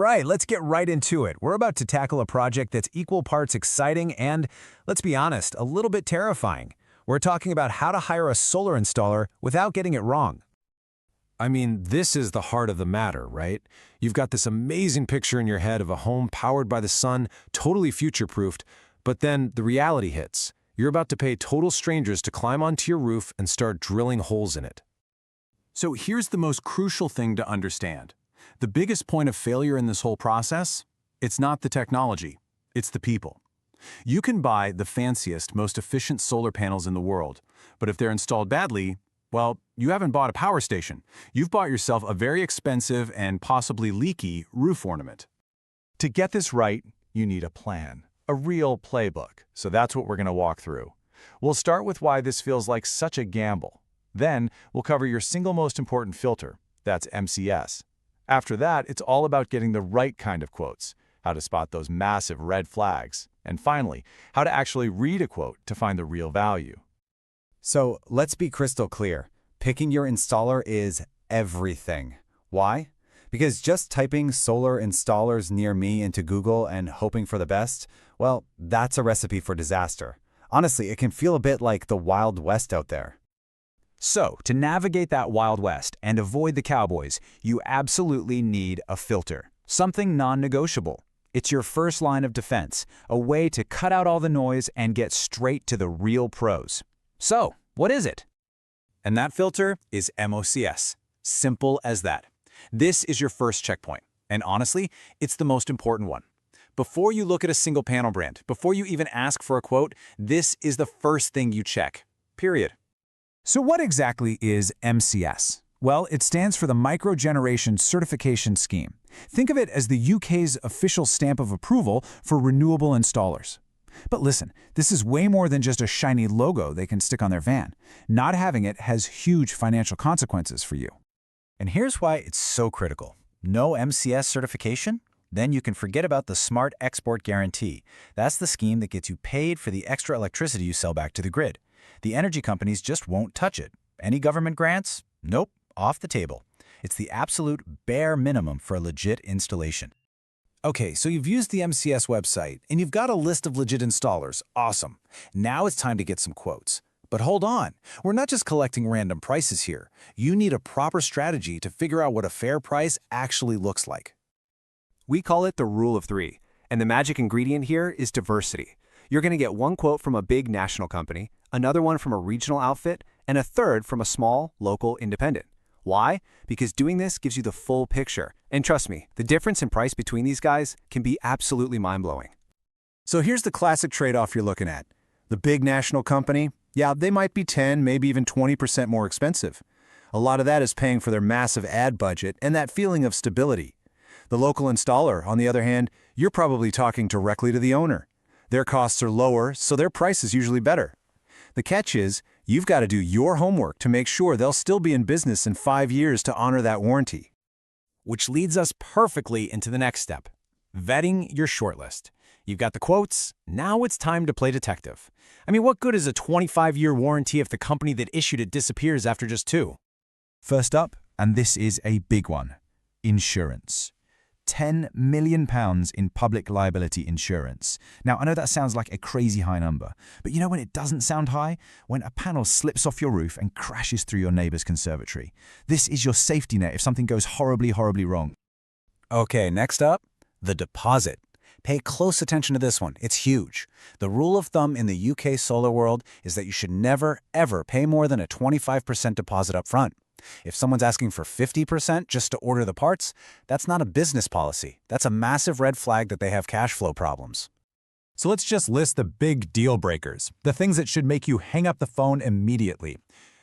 right, let's get right into it. We're about to tackle a project that's equal parts exciting and, let's be honest, a little bit terrifying. We're talking about how to hire a solar installer without getting it wrong. I mean, this is the heart of the matter, right? You've got this amazing picture in your head of a home powered by the sun, totally future-proofed, but then the reality hits. You're about to pay total strangers to climb onto your roof and start drilling holes in it. So here's the most crucial thing to understand. The biggest point of failure in this whole process? It's not the technology, it's the people. You can buy the fanciest, most efficient solar panels in the world, but if they're installed badly, well, you haven't bought a power station. You've bought yourself a very expensive and possibly leaky roof ornament. To get this right, you need a plan, a real playbook. So that's what we're going to walk through. We'll start with why this feels like such a gamble. Then, we'll cover your single most important filter, that's MCS. After that, it's all about getting the right kind of quotes, how to spot those massive red flags, and finally, how to actually read a quote to find the real value. So let's be crystal clear. Picking your installer is everything. Why? Because just typing solar installers near me into Google and hoping for the best, well, that's a recipe for disaster. Honestly, it can feel a bit like the Wild West out there. So, to navigate that Wild West and avoid the cowboys, you absolutely need a filter. Something non-negotiable. It's your first line of defense, a way to cut out all the noise and get straight to the real pros. So, what is it? And that filter is MOCS. Simple as that. This is your first checkpoint, and honestly, it's the most important one. Before you look at a single panel brand, before you even ask for a quote, this is the first thing you check. Period. So what exactly is MCS? Well, it stands for the Microgeneration Certification Scheme. Think of it as the UK's official stamp of approval for renewable installers. But listen, this is way more than just a shiny logo they can stick on their van. Not having it has huge financial consequences for you. And here's why it's so critical. No MCS certification? Then you can forget about the Smart Export Guarantee. That's the scheme that gets you paid for the extra electricity you sell back to the grid. The energy companies just won't touch it. Any government grants? Nope, off the table. It's the absolute bare minimum for a legit installation. Okay, so you've used the MCS website, and you've got a list of legit installers. Awesome. Now it's time to get some quotes. But hold on, we're not just collecting random prices here. You need a proper strategy to figure out what a fair price actually looks like. We call it the rule of three, and the magic ingredient here is diversity. You're going to get one quote from a big national company, another one from a regional outfit, and a third from a small, local independent. Why? Because doing this gives you the full picture. And trust me, the difference in price between these guys can be absolutely mind-blowing. So here's the classic trade-off you're looking at. The big national company, yeah, they might be 10, maybe even 20% more expensive. A lot of that is paying for their massive ad budget and that feeling of stability. The local installer, on the other hand, you're probably talking directly to the owner. Their costs are lower, so their price is usually better. The catch is, you've got to do your homework to make sure they'll still be in business in 5 years to honor that warranty. Which leads us perfectly into the next step, vetting your shortlist. You've got the quotes, now it's time to play detective. I mean, what good is a 25-year warranty if the company that issued it disappears after just 2? First up, and this is a big one, insurance. £10 million in public liability insurance. Now, I know that sounds like a crazy high number, but you know when it doesn't sound high? When a panel slips off your roof and crashes through your neighbor's conservatory. This is your safety net if something goes horribly, horribly wrong. Okay, next up, the deposit. Pay close attention to this one. It's huge. The rule of thumb in the UK solar world is that you should never, ever pay more than a 25% deposit up front. If someone's asking for 50% just to order the parts, that's not a business policy. That's a massive red flag that they have cash flow problems. So let's just list the big deal breakers, the things that should make you hang up the phone immediately.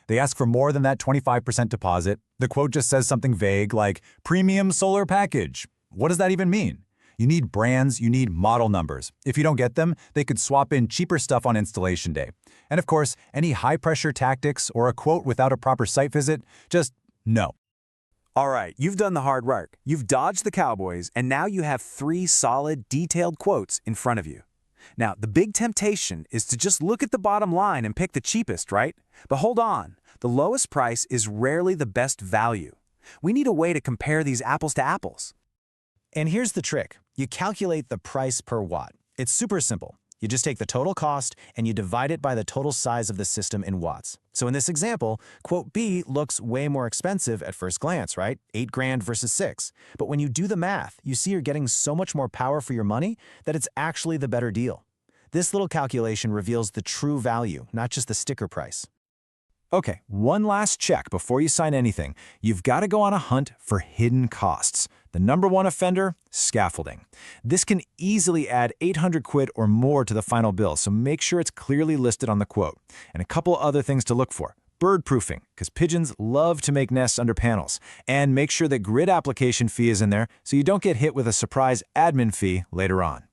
They ask for more than that 25% deposit. The quote just says something vague like, premium solar package. What does that even mean? You need brands, you need model numbers. If you don't get them, they could swap in cheaper stuff on installation day. And of course, any high-pressure tactics or a quote without a proper site visit, just no. All right, you've done the hard work. You've dodged the cowboys, and now you have 3 solid, detailed quotes in front of you. Now, the big temptation is to just look at the bottom line and pick the cheapest, right? But hold on, the lowest price is rarely the best value. We need a way to compare these apples to apples. And here's the trick. You calculate the price per watt. It's super simple. You just take the total cost and you divide it by the total size of the system in watts. So in this example, quote B looks way more expensive at first glance, right? 8 grand versus 6. But when you do the math, you see you're getting so much more power for your money that it's actually the better deal. This little calculation reveals the true value, not just the sticker price. Okay, one last check before you sign anything. You've got to go on a hunt for hidden costs. The number one offender, scaffolding. This can easily add 800 quid or more to the final bill, so make sure it's clearly listed on the quote. And a couple other things to look for. Bird proofing, because pigeons love to make nests under panels. And make sure the grid application fee is in there so you don't get hit with a surprise admin fee later on.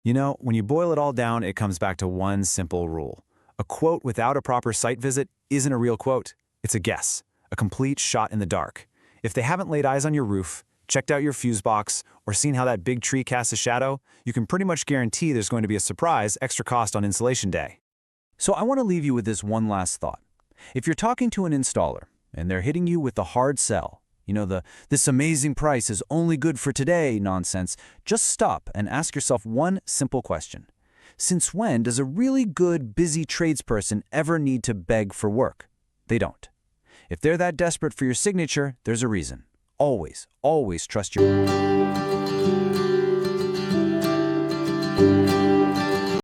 You know, when you boil it all down, it comes back to one simple rule. A quote without a proper site visit isn't a real quote. It's a guess, a complete shot in the dark. If they haven't laid eyes on your roof, checked out your fuse box, or seen how that big tree casts a shadow, you can pretty much guarantee there's going to be a surprise extra cost on installation day. So I want to leave you with this one last thought. If you're talking to an installer and they're hitting you with the hard sell, this amazing price is only good for today nonsense, just stop and ask yourself one simple question. Since when does a really good, busy tradesperson ever need to beg for work? They don't. If they're that desperate for your signature, there's a reason. Always, always trust your...